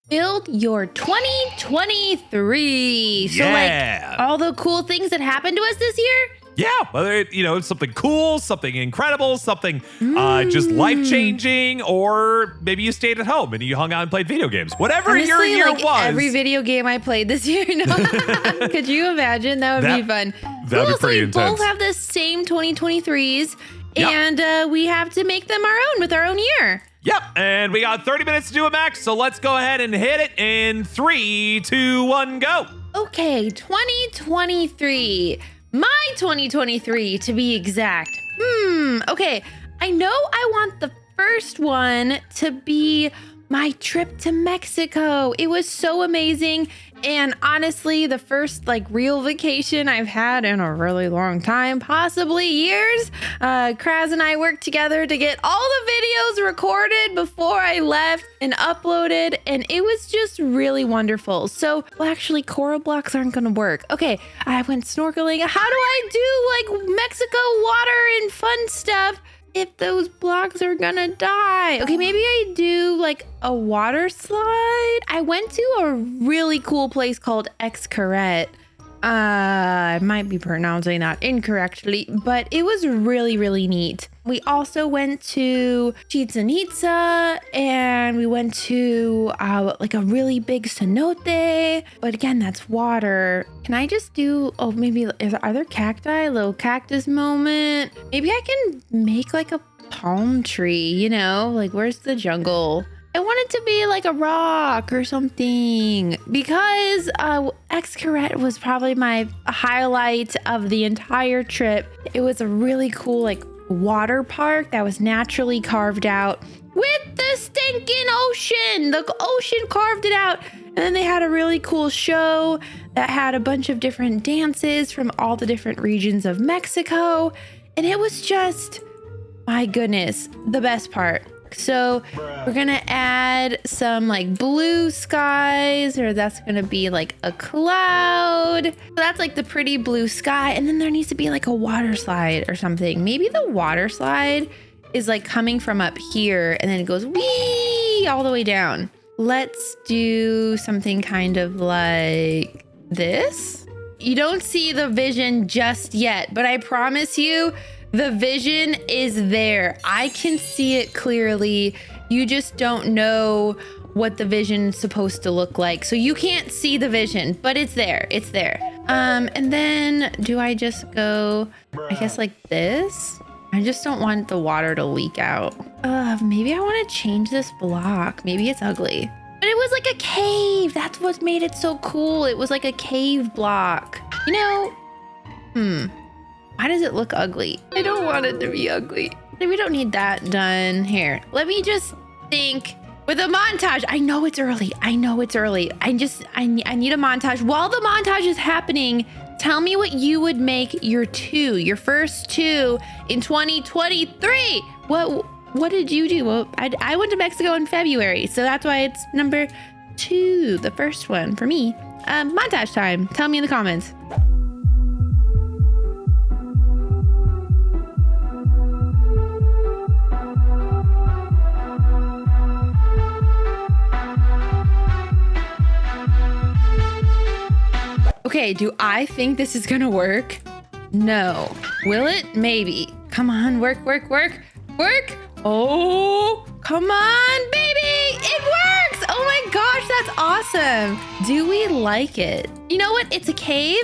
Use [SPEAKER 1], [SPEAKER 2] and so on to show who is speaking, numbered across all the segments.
[SPEAKER 1] Build your 2023. So
[SPEAKER 2] Yeah.
[SPEAKER 1] like all the cool things that happened to us this year?
[SPEAKER 2] Yeah, whether it's something cool, something incredible, something just life-changing, or maybe you stayed at home and you hung out and played video games. Whatever
[SPEAKER 1] Honestly,
[SPEAKER 2] your year
[SPEAKER 1] like
[SPEAKER 2] was.
[SPEAKER 1] every video game I played this year. No. Could you imagine? That would be fun.
[SPEAKER 2] That'd be
[SPEAKER 1] So
[SPEAKER 2] pretty
[SPEAKER 1] we
[SPEAKER 2] intense.
[SPEAKER 1] both have the same 2023s,
[SPEAKER 2] Yep.
[SPEAKER 1] and we have to make them our own with our own year.
[SPEAKER 2] Yep, and we got 30 minutes to do it, Max, so let's go ahead and hit it in 3, 2, 1, go.
[SPEAKER 1] Okay, 2023. My 2023 to be exact. Okay. I know I want the first one to be my trip to Mexico. It was so amazing. And honestly, the first like real vacation I've had in a really long time, possibly years. Kraz and I worked together to get all the videos recorded before I left and uploaded, and it was just really wonderful. So, well, actually, coral blocks aren't gonna work. Okay, I went snorkeling. How do I do like Mexico water and fun stuff if those blocks are gonna die? Okay, maybe I do like a water slide. I went to a really cool place called Xcaret. I might be pronouncing that incorrectly, but it was really, really neat. We also went to Chichen Itza, and we went to like a really big cenote. But again, that's water. Can I just do, maybe, are there cacti? A little cactus moment. Maybe I can make like a palm tree, like where's the jungle? I want it to be like a rock or something, because Xcaret was probably my highlight of the entire trip. It was a really cool like water park that was naturally carved out with the stinking ocean. The ocean carved it out. And then they had a really cool show that had a bunch of different dances from all the different regions of Mexico. And it was just, my goodness, the best part. So we're gonna add some like blue skies, or that's gonna be like a cloud. So that's like the pretty blue sky, and then there needs to be like a water slide or something. Maybe the water slide is like coming from up here and then it goes wee all the way down. Let's do something kind of like this. You don't see the vision just yet, but I promise you, the vision is there. I can see it clearly. You just don't know what the vision's supposed to look like. So you can't see the vision, but it's there. It's there. And then do I just go, I guess like this? I just don't want the water to leak out. Maybe I want to change this block. Maybe it's ugly. But it was like a cave. That's what made it so cool. It was like a cave block. Why does it look ugly? I don't want it to be ugly. We don't need that done. Here, let me just think with a montage. I know it's early. I need a montage. While the montage is happening, tell me what you would make your first two in 2023. What did you do? Well, I went to Mexico in February, so that's why it's number 2, the first one for me. Montage time. Tell me in the comments. Okay, do I think this is gonna work? No. Will it? Maybe. Come on, work. Oh, come on, baby! It works! Oh my gosh, that's awesome. Do we like it? You know what? It's a cave.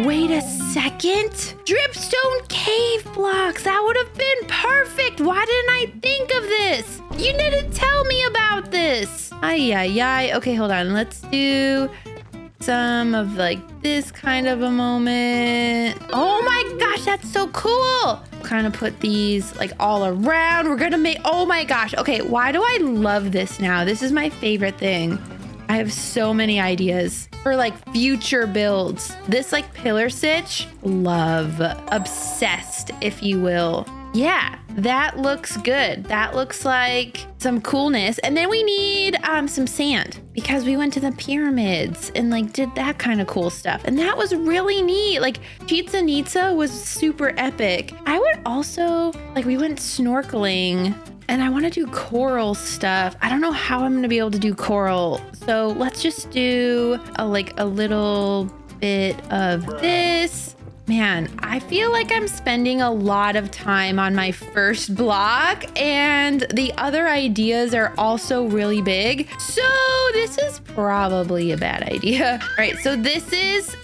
[SPEAKER 1] Wait a second. Dripstone cave blocks. That would have been perfect. Why didn't I think of this? You didn't tell me about this. Ay. Okay, hold on. Let's do some of like this kind of a moment. Oh my gosh, that's so cool. Kind of put these like all around. We're gonna make, oh my gosh. Okay, why do I love this now? This is my favorite thing. I have so many ideas for like future builds. This like pillar sitch, love, obsessed, if you will. Yeah, that looks good. That looks like some coolness. And then we need some sand, because we went to the pyramids and like did that kind of cool stuff. And that was really neat. Like Chichen Itza was super epic. I would also, like, we went snorkeling And I want to do coral stuff. I don't know how I'm going to be able to do coral. So let's just do a little bit of this. Man, I feel like I'm spending a lot of time on my first block, and the other ideas are also really big. So this is probably a bad idea. All right, so this is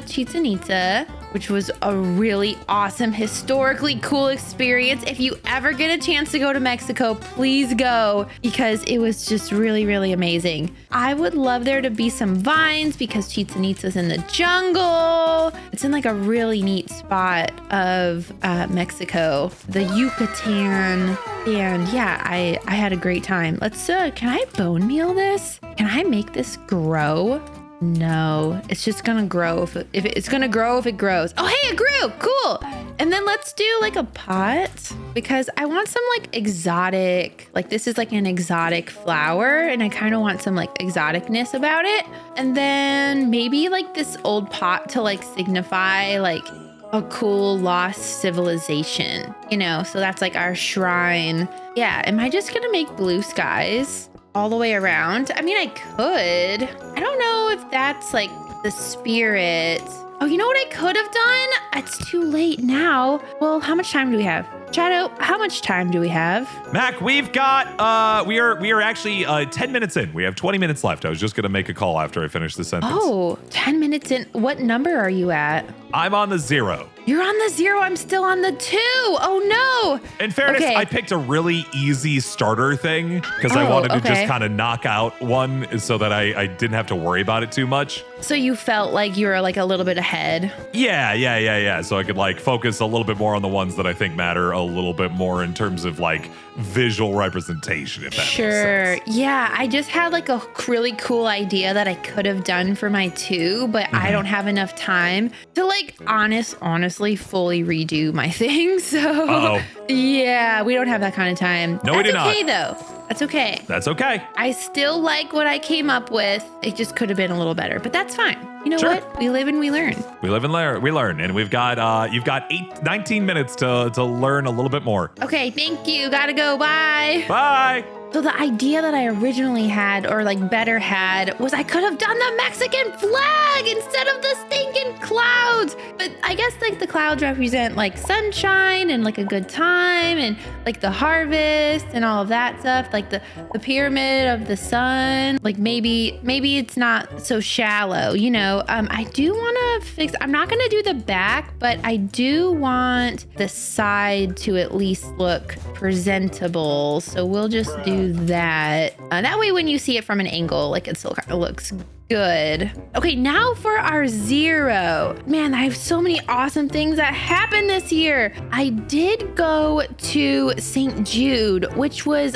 [SPEAKER 1] Chichen Itza, which was a really awesome, historically cool experience. If you ever get a chance to go to Mexico, please go, because it was just really, really amazing. I would love there to be some vines because Chichen Itza's in the jungle. It's in like a really neat spot of Mexico, the Yucatan. And yeah, I had a great time. Let's, can I bone meal this? Can I make this grow? No, it's just gonna grow if it's gonna grow if it grows. Oh, hey, it grew. Cool. And then let's do like a pot because I want some like exotic, like this is like an exotic flower and I kind of want some like exoticness about it. And then maybe like this old pot to like signify like a cool lost civilization, you know? So that's like our shrine. Yeah. Am I just gonna make blue skies all the way around? I mean, I could. I don't know if that's like the spirit. Oh, you know what I could have done? It's too late now. Well, how much time do we have? Shadow, how much time do we have?
[SPEAKER 2] Mac, we've got, we are actually 10 minutes in. We have 20 minutes left. I was just going to make a call after I finish the sentence.
[SPEAKER 1] Oh, 10 minutes in. What number are you at?
[SPEAKER 2] I'm on the 0.
[SPEAKER 1] You're on the 0. I'm still on the 2. Oh, no.
[SPEAKER 2] In fairness,
[SPEAKER 1] Okay.
[SPEAKER 2] I picked a really easy starter thing because I wanted to just kind of knock out one so that I didn't have to worry about it too much.
[SPEAKER 1] So you felt like you were like a little bit ahead.
[SPEAKER 2] Yeah. So I could like focus a little bit more on the ones that I think matter a little bit more in terms of like visual representation, if that makes sense.
[SPEAKER 1] Yeah, I just had like a really cool idea that I could have done for my 2, but I don't have enough time to like honestly fully redo my thing. So yeah, we don't have that kind of time.
[SPEAKER 2] No, we do not.
[SPEAKER 1] That's okay though. That's okay.
[SPEAKER 2] That's okay.
[SPEAKER 1] I still like what I came up with. It just could have been a little better, but that's fine. You know
[SPEAKER 2] Sure.
[SPEAKER 1] what? We live and we learn.
[SPEAKER 2] We live and we learn, and we've got you've got 19 minutes to learn a little bit more.
[SPEAKER 1] Okay, thank you. Gotta go. Bye.
[SPEAKER 2] Bye.
[SPEAKER 1] So the idea that I originally had, or like better had, was I could have done the Mexican flag instead of the stinking clouds. But I guess like the clouds represent like sunshine and like a good time and like the harvest and all of that stuff, like the pyramid of the sun. Like maybe it's not so shallow, you know. I do want to fix, I'm not going to do the back, but I do want the side to at least look presentable. So we'll just do that. That way when you see it from an angle, like it still kind of looks good. Okay, now for our 0. Man, I have so many awesome things that happened this year. I did go to St. Jude, which was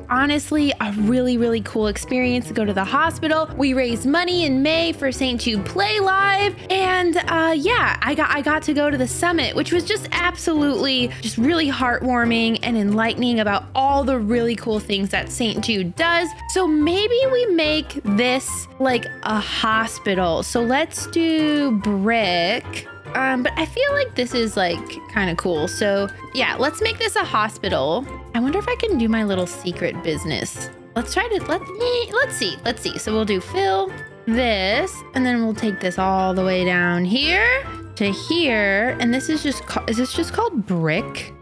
[SPEAKER 1] honestly a really, really cool experience to go to the hospital. We raised money in May for St. Jude Play Live. And yeah, I got to go to the summit, which was just absolutely just really heartwarming and enlightening about all the really cool things that St. Jude does. So maybe we make this like a hospital. So let's do brick. But I feel like this is like kind of cool. So yeah, let's make this a hospital. I wonder if I can do my little secret business. Let's try to, let's see. So we'll do fill this, and then we'll take this all the way down here to here. And this is just, is this just called brick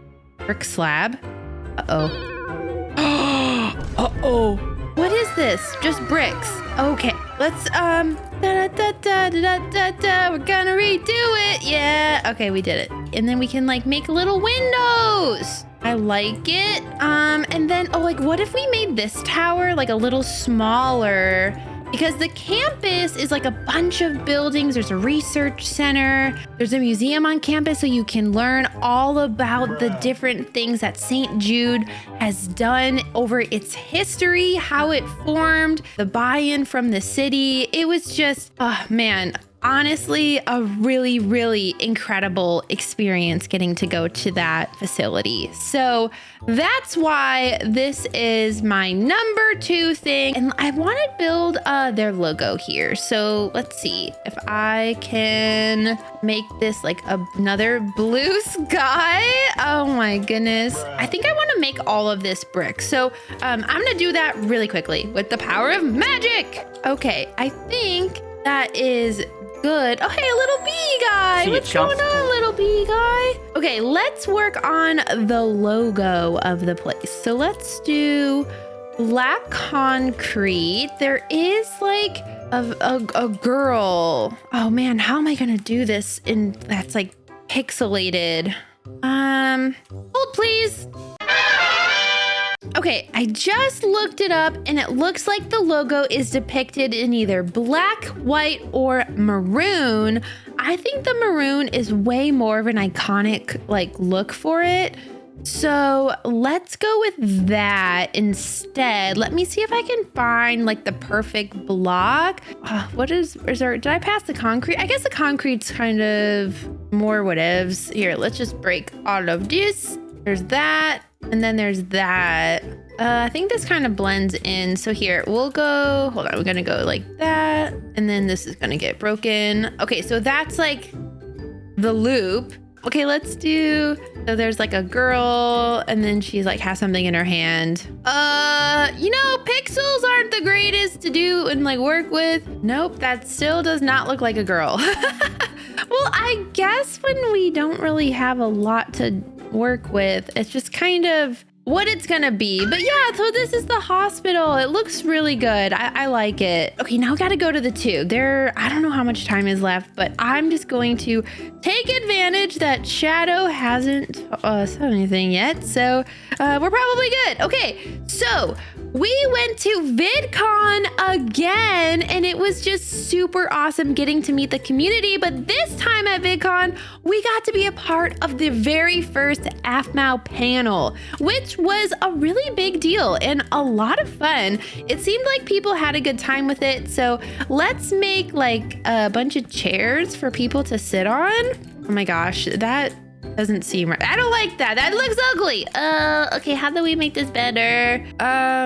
[SPEAKER 1] slab? Uh-oh. Uh-oh. What is this? Just bricks. Okay, let's, we're gonna redo it. Yeah, okay, we did it. And then we can like make little windows. I like it. And then, oh, like what if we made this tower like a little smaller? Because the campus is like a bunch of buildings. There's a research center. There's a museum on campus, so you can learn all about the different things that St. Jude has done over its history, how it formed, the buy-in from the city. It was just, oh man, honestly a really, really incredible experience getting to go to that facility. So that's why this is my number 2 thing. And I want to build their logo here. So let's see if I can make this like another blue sky. Oh my goodness. I think I want to make all of this brick. So I'm going to do that really quickly with the power of magic. Okay, I think that is good. Oh, hey, a little bee guy. What's going on, little bee guy? Okay, let's work on the logo of the place. So let's do black concrete. There is like a girl. Oh man, how am I gonna do this in that's like pixelated? Hold please. Okay, I just looked it up and it looks like the logo is depicted in either black, white, or maroon. I think the maroon is way more of an iconic like look for it. So let's go with that instead. Let me see if I can find like the perfect block. What is there? Did I pass the concrete? I guess the concrete's kind of more whatevs. Here, let's just break all of this. There's that. And then there's that. I think this kind of blends in. So here, we'll go, hold on, we're gonna go like that. And then this is gonna get broken. Okay, so that's like the loop. Okay, let's do, so there's like a girl and then she's like has something in her hand. You know, pixels aren't the greatest to do and like work with. Nope, that still does not look like a girl. Well, I guess when we don't really have a lot to work with, it's just kind of what it's gonna be. But yeah, so this is the hospital. It looks really good. I like it. Okay, now I gotta go to the 2. I don't know how much time is left, but I'm just going to take advantage that Shadow hasn't said anything yet. So we're probably good. Okay, so we went to Vidcon again, and it was just super awesome getting to meet the community. But this time at Vidcon, we got to be a part of the very first Aphmau panel, which was a really big deal and a lot of fun. It seemed like people had a good time with it. So let's make like a bunch of chairs for people to sit on. Oh my gosh, that doesn't seem right. I don't like that. That looks ugly. Okay, how do we make this better?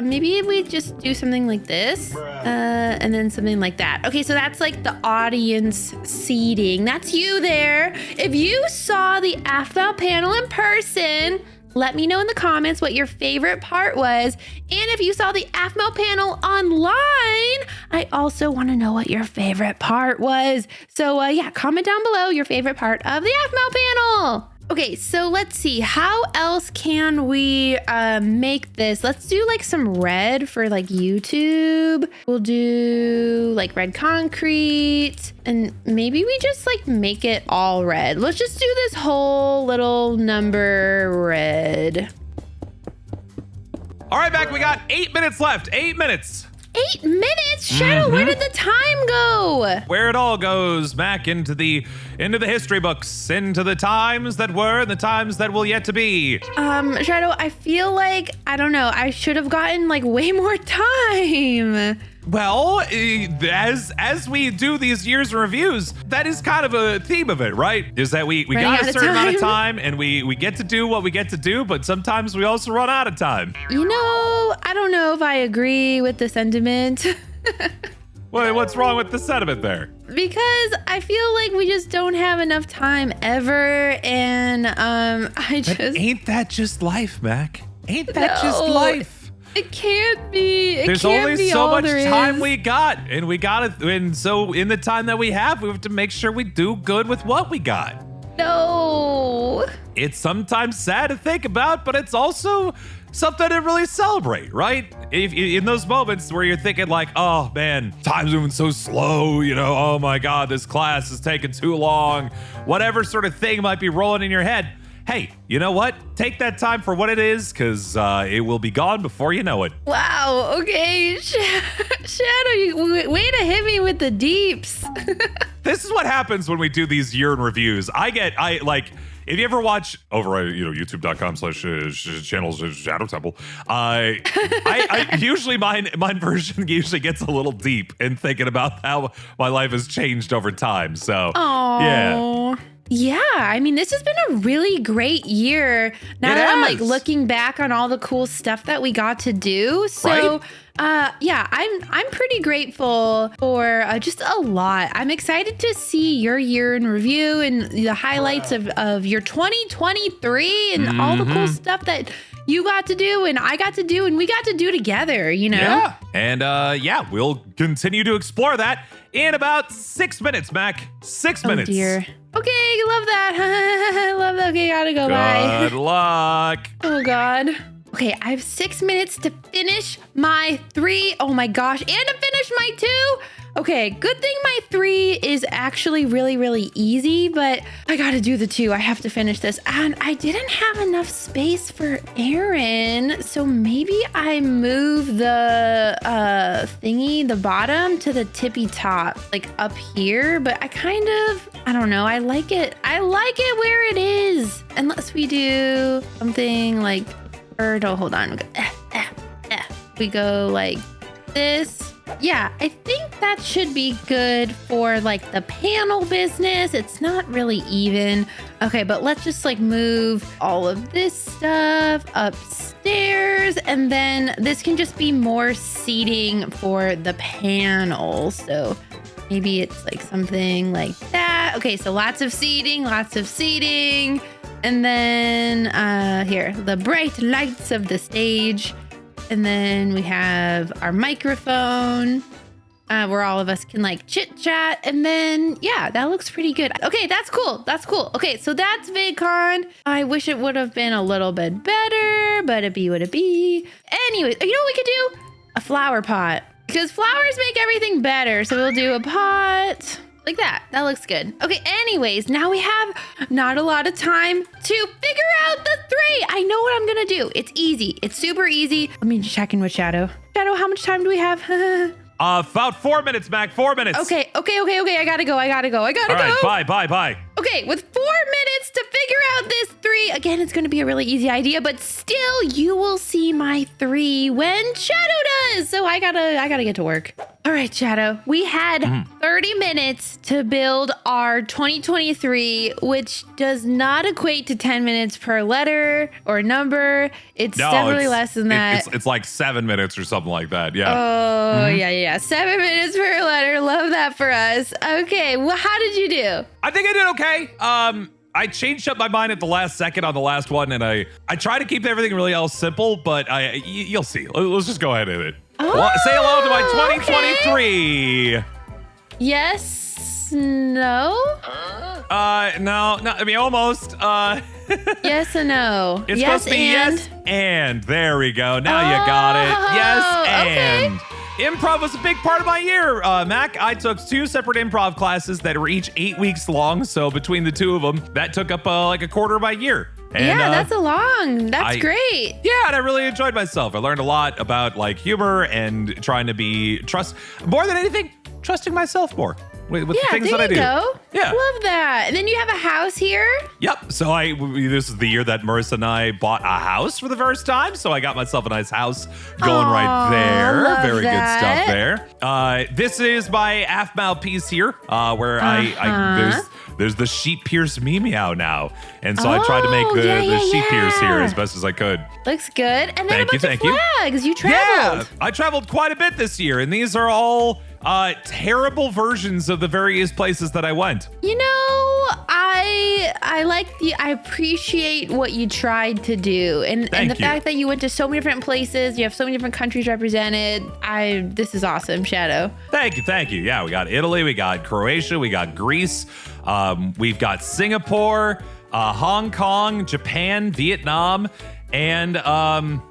[SPEAKER 1] Maybe we just do something like this. And then something like that. Okay, so that's like the audience seating. That's you there. If you saw the Aphmau panel in person, let me know in the comments what your favorite part was. And if you saw the Aphmau panel online, I also want to know what your favorite part was. So yeah, comment down below your favorite part of the Aphmau panel. Okay, so let's see. How else can we make this? Let's do like some red for like YouTube. We'll do like red concrete. And maybe we just like make it all red. Let's just do this whole little number red.
[SPEAKER 2] All right, Mac, we got 8 minutes left. 8 minutes.
[SPEAKER 1] 8 minutes? Shadow, where did the time go?
[SPEAKER 2] Where it all goes, Mac, into the history books, into the times that were and the times that will yet to be.
[SPEAKER 1] Shadow, I feel like, I don't know, I should have gotten like way more time.
[SPEAKER 2] Well, as we do these years in reviews, that is kind of a theme of it, right? Is that we got a certain amount of time and we get to do what we get to do, but sometimes we also run out of time.
[SPEAKER 1] You know, I don't know if I agree with the sentiment.
[SPEAKER 2] Well, what's wrong with the sentiment there?
[SPEAKER 1] Because I feel like we just don't have enough time ever, and
[SPEAKER 2] But ain't that just life, Mac? Ain't that just life?
[SPEAKER 1] It can't be.
[SPEAKER 2] There's only so much time we got, and so in the time that we have to make sure we do good with what we got.
[SPEAKER 1] No.
[SPEAKER 2] It's sometimes sad to think about, but it's also something to really celebrate, right? If in those moments where you're thinking like, oh man, time's moving so slow, you know, oh my God, this class is taking too long, whatever sort of thing might be rolling in your head. Hey, you know what? Take that time for what it is, because it will be gone before you know it.
[SPEAKER 1] Wow, okay. Shadow, you way to hit me with the deeps.
[SPEAKER 2] This is what happens when we do these year in reviews. if you ever watch over youtube.com/channels Shadow Temple, I usually mine version usually gets a little deep in thinking about how my life has changed over time. So yeah.
[SPEAKER 1] Yeah, I mean, this has been a really great year. Now that I'm like looking back on all the cool stuff that we got to do. So, yeah, I'm pretty grateful for just a lot. I'm excited to see your year in review and the highlights of your 2023 and all the cool stuff that you got to do and I got to do and we got to do together, you know?
[SPEAKER 2] Yeah. And we'll continue to explore that in about 6 minutes, Mac. 6 minutes.
[SPEAKER 1] Oh, dear. Okay, love that. Love that. Okay, gotta go. Bye.
[SPEAKER 2] Good luck.
[SPEAKER 1] Oh, God. Okay, I have 6 minutes to finish my 3. Oh, my gosh. And to finish my 2. Okay, good thing my 3 is actually really, really easy, but I gotta do the 2. I have to finish this. And I didn't have enough space for Aaron, so maybe I move the thingy, the bottom, to the tippy top, like up here. But I don't know. I like it. I like it where it is. Unless we do something like, hold on. We go like this. Yeah, I think that should be good for like the panel business. It's not really even. Okay, but let's just like move all of this stuff upstairs, and then this can just be more seating for the panel. So maybe it's like something like that. Okay, so lots of seating. And then here, the bright lights of the stage. And then we have our microphone where all of us can like chit chat. And then, yeah, that looks pretty good. Okay, that's cool. Okay, so that's VidCon. I wish it would have been a little bit better, but it be what it be. Anyways, you know what we could do? A flower pot. Because flowers make everything better. So we'll do a pot like that. That looks good. Okay, anyways, now we have not a lot of time to figure out the 3. I know what I'm gonna do. It's easy. It's super easy. Let me check in with Shadow. Shadow, how much time do we have?
[SPEAKER 2] About 4 minutes, Mac. 4 minutes.
[SPEAKER 1] Okay. I gotta go.
[SPEAKER 2] All right, bye.
[SPEAKER 1] Okay, with 4 minutes to figure out this 3, again, it's gonna be a really easy idea, but still, you will see my 3 when Shadow does. So I gotta get to work. All right, Shadow, we had 30 minutes to build our 2023, which does not equate to 10 minutes per letter or number. It's definitely less than that.
[SPEAKER 2] It's like 7 minutes or something like that. Yeah.
[SPEAKER 1] Oh, yeah. 7 minutes per letter. Love that for us. Okay, well, how did you do?
[SPEAKER 2] I think I did okay. I changed up my mind at the last second on the last one, and I try to keep everything really else simple, but you'll see. Let's just go ahead with it.
[SPEAKER 1] Oh,
[SPEAKER 2] say hello to my 2023.
[SPEAKER 1] Okay. Yes. No.
[SPEAKER 2] No. I mean, almost.
[SPEAKER 1] Yes and no.
[SPEAKER 2] It's supposed to be yes and. There we go. Now you got it. Yes and.
[SPEAKER 1] Okay.
[SPEAKER 2] Improv was a big part of my year, Mac. I took 2 separate improv classes that were each 8 weeks long. So between the 2 of them, that took up like a quarter of my year. And,
[SPEAKER 1] that's great.
[SPEAKER 2] Yeah, and I really enjoyed myself. I learned a lot about like humor and trying to be more than anything, trusting myself more with the things that I do.
[SPEAKER 1] Go.
[SPEAKER 2] Yeah.
[SPEAKER 1] Love that. And then you have a house here?
[SPEAKER 2] Yep. So this is the year that Marissa and I bought a house for the first time. So I got myself a nice house going right there. Very good stuff there. This is my Aphmau piece here, where there's the sheep pierce meow now. And so I tried to make the sheep pierce here as best as I could.
[SPEAKER 1] Looks good. And then a bunch of flags. You traveled.
[SPEAKER 2] Yeah, I traveled quite a bit this year, and these are all terrible versions of the various places that I went.
[SPEAKER 1] You know, I appreciate what you tried to do, and the fact that you went to so many different places, you have so many different countries represented. This is awesome, Shadow.
[SPEAKER 2] Thank you. Yeah, we got Italy, we got Croatia, we got Greece, we've got Singapore, Hong Kong, Japan, Vietnam, and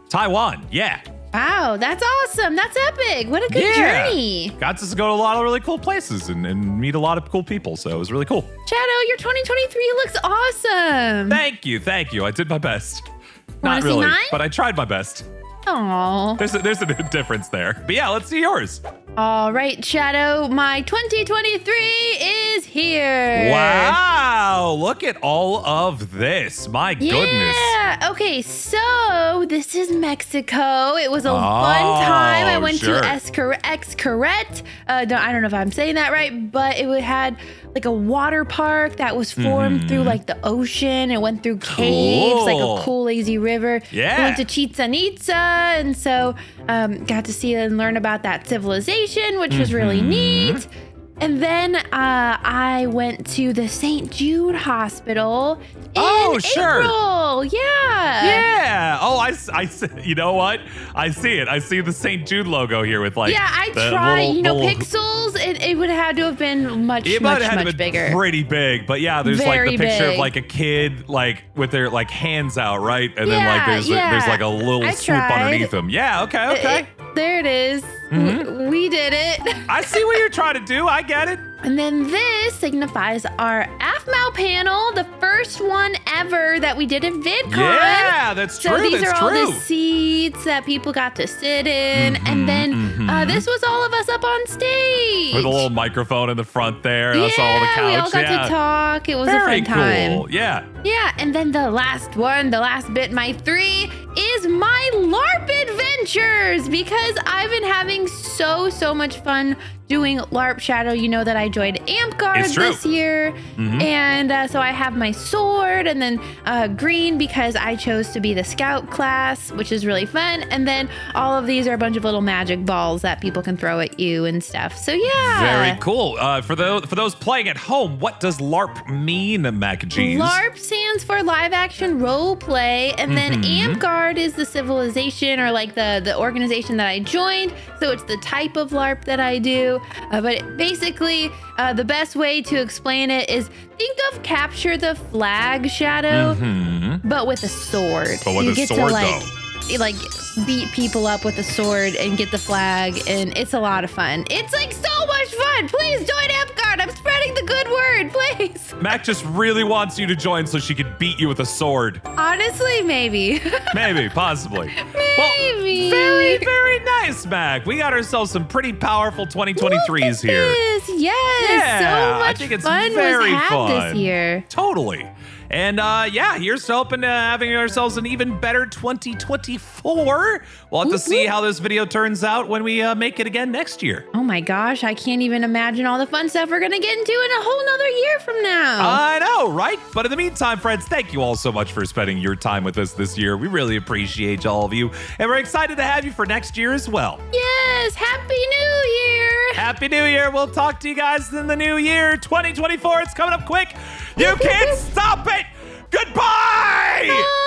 [SPEAKER 2] Taiwan. Yeah.
[SPEAKER 1] Wow, that's awesome. That's epic. What a good journey.
[SPEAKER 2] Got to go to a lot of really cool places and meet a lot of cool people. So it was really cool.
[SPEAKER 1] Shadow, your 2023 looks awesome.
[SPEAKER 2] Thank you. I did my best.
[SPEAKER 1] Not really,
[SPEAKER 2] but I tried my best.
[SPEAKER 1] Aww.
[SPEAKER 2] There's a difference there. But yeah, let's see yours.
[SPEAKER 1] All right, Shadow, my 2023 is here.
[SPEAKER 2] Wow, look at all of this. My goodness.
[SPEAKER 1] Yeah. Okay, so this is Mexico. It was a fun time. I went to Xcaret. I don't know if I'm saying that right, but it had like a water park that was formed through like the ocean. It went through caves, like a cool lazy river.
[SPEAKER 2] Yeah.
[SPEAKER 1] We went to Chichen Itza, and so got to see and learn about that civilization, which was really neat. And then I went to the St. Jude Hospital in April. Yeah.
[SPEAKER 2] Yeah. Oh, I see. You know what? I see it. I see the St. Jude logo here with like.
[SPEAKER 1] Yeah, I tried. Pixels. It would have had to have been much bigger.
[SPEAKER 2] Pretty big, but yeah, there's
[SPEAKER 1] Very
[SPEAKER 2] like the picture
[SPEAKER 1] big.
[SPEAKER 2] of like a kid like with their like hands out, right? And then like there's like a little swoop underneath them. Yeah. Okay.
[SPEAKER 1] There it is. We did it.
[SPEAKER 2] I see what you're trying to do. I get it.
[SPEAKER 1] And then this signifies our Aphmau panel, the first one ever that we did in Vidcon.
[SPEAKER 2] Yeah, that's true.
[SPEAKER 1] So these
[SPEAKER 2] that's
[SPEAKER 1] are
[SPEAKER 2] true.
[SPEAKER 1] all the seats that people got to sit in. And then this was all of us up on stage.
[SPEAKER 2] With a little microphone in the front there. And us all on the couch.
[SPEAKER 1] We all got to talk. It was
[SPEAKER 2] Very
[SPEAKER 1] a fun time.
[SPEAKER 2] cool. Yeah.
[SPEAKER 1] Yeah, and then the last one, the last bit, my 3, is my LARP adventures, because I've been having so much fun doing LARP. Shadow, you know that I joined Amp Guard this year, and so I have my sword, and then green because I chose to be the scout class, which is really fun, and then all of these are a bunch of little magic balls that people can throw at you and stuff. So yeah.
[SPEAKER 2] Very cool. For those playing at home, what does LARP mean, Mac and Cheese?
[SPEAKER 1] LARP stands for live action role play, and then Amp Guard is the civilization or like the organization that I joined. So it's the type of LARP that I do. But basically, the best way to explain it is think of Capture the Flag, Shadow, but with a sword.
[SPEAKER 2] But with
[SPEAKER 1] you
[SPEAKER 2] a
[SPEAKER 1] get
[SPEAKER 2] sword,
[SPEAKER 1] to like beat people up with a sword and get the flag, and it's a lot of fun. It's like so much fun. Please join Amp Guard. I'm spreading the good word, please.
[SPEAKER 2] Mac just really wants you to join so she could beat you with a sword.
[SPEAKER 1] Honestly, maybe.
[SPEAKER 2] Maybe, possibly.
[SPEAKER 1] Maybe.
[SPEAKER 2] Well, very nice, Mac. We got ourselves some pretty powerful 2023s here.
[SPEAKER 1] Yes,
[SPEAKER 2] Yeah,
[SPEAKER 1] so much
[SPEAKER 2] I think it's
[SPEAKER 1] fun
[SPEAKER 2] very
[SPEAKER 1] was had
[SPEAKER 2] fun
[SPEAKER 1] this year.
[SPEAKER 2] Totally. And here's to hoping having ourselves an even better 2024. We'll have to see how this video turns out when we make it again next year.
[SPEAKER 1] Oh my gosh, I can't even imagine all the fun stuff we're gonna get into in a whole nother year from now.
[SPEAKER 2] I know, right? But in the meantime, friends, thank you all so much for spending your time with us this year. We really appreciate all of you, and we're excited to have you for next year as well.
[SPEAKER 1] Yes, Happy New Year!
[SPEAKER 2] Happy New Year. We'll talk to you guys in the new year. 2024, it's coming up quick. You can't stop it. Goodbye!